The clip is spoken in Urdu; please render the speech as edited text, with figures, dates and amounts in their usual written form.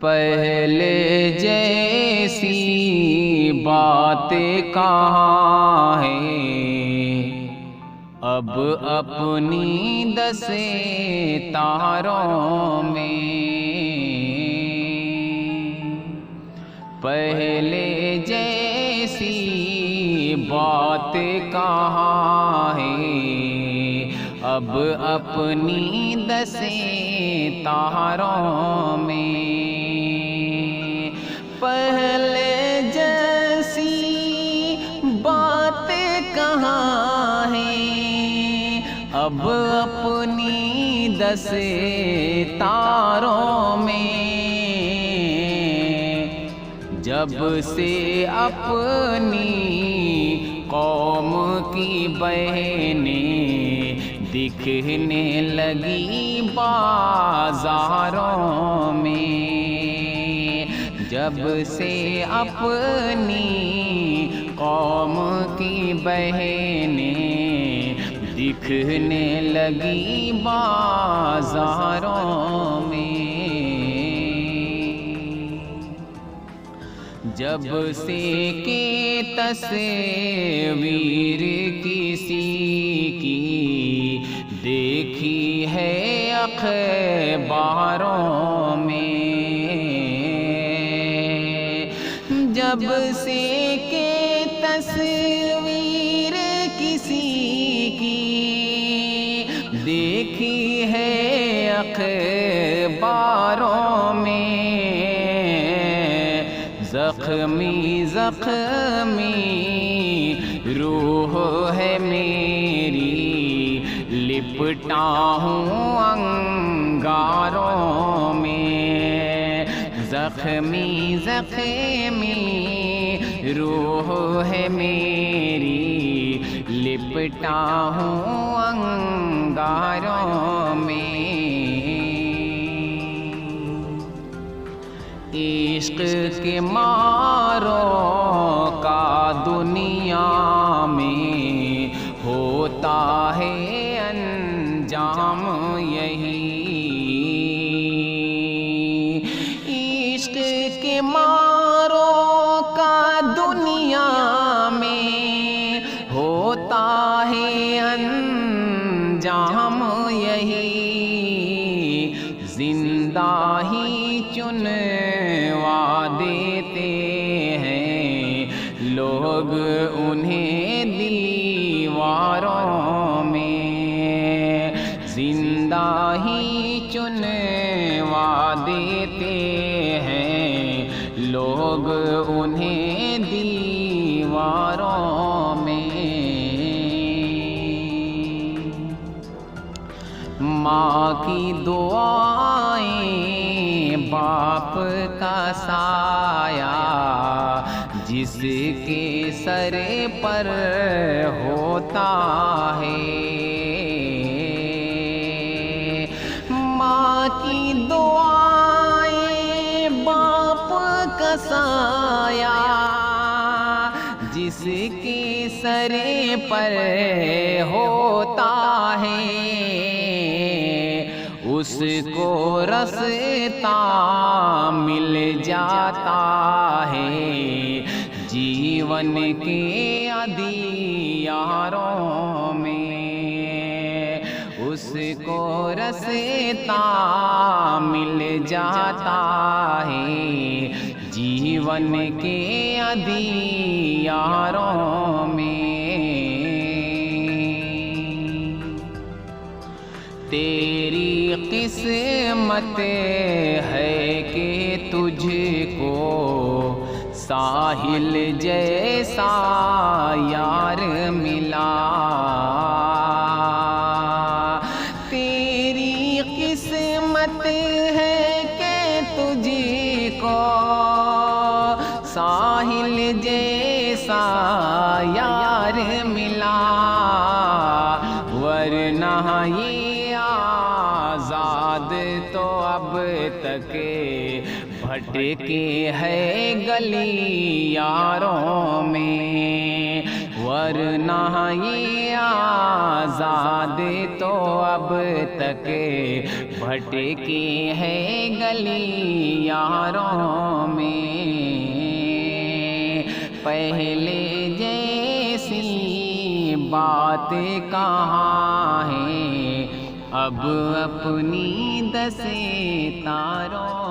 پہلے جیسی باتیں کہاں ہیں، اب اپنی دسیں تاروں میں۔ پہلے جیسی باتیں کہاں ہیں، اب اپنی دسیں تاروں میں۔ پہلے جیسی باتیں کہاں ہیں، اب اپنی دسیں تاروں میں۔ جب سے اپنی قوم کی بہنیں دکھنے لگی بازاروں میں، جب سے اپنی قوم کی بہنیں دکھنے لگی بازاروں میں، جب سے کہ تصویر کسی کی دیکھی ہے اخباروں میں، جب سے کہ تصویر کسی کی دیکھی ہے اخباروں میں، زخمی زخمی روح ہے میری، لپٹا ہوں انگاروں میں، زخمی زخمی روح ہے میری، لپٹا ہوں انگاروں میں۔ عشق کے ماروں کا دنیا میں ہوتا ہے انجام یہی، عشق کے ماروں کا دنیا میں ہوتا ہے انجام یہی، زندہ ہی چنوا دیتے ہیں لوگ انہیں دیواروں میں، زندہ ہی چنوا دیتے ہیں لوگ انہیں دیواروں میں۔ ماں کی دعائیں، باپ کا سایہ، جس کے سر پر ہوتا ہے، ماں کی دعائیں، باپ کا سایہ، جس کے سر پر ہوتا ہے، اس کو رستہ مل جاتا ہے جیون کے ادھیاروں میں، اس کو رستہ مل جاتا ہے جیون کے ادھیاروں میں۔ تیری قسمت ہے کہ تجھ کو ساحل جیسا یار ملا، تیری قسمت ہے کہ تجھ کو ساحل جیسا یار ملا، ورنہ یہ آزاد تو اب تک بھٹکے ہے گلیاروں میں، ورنہ یہ آزاد تو اب تک بھٹکے ہیں گلی یاروں میں، پہلے جیسی باتیں کہاں ہیں اب اپنی دسے تاروں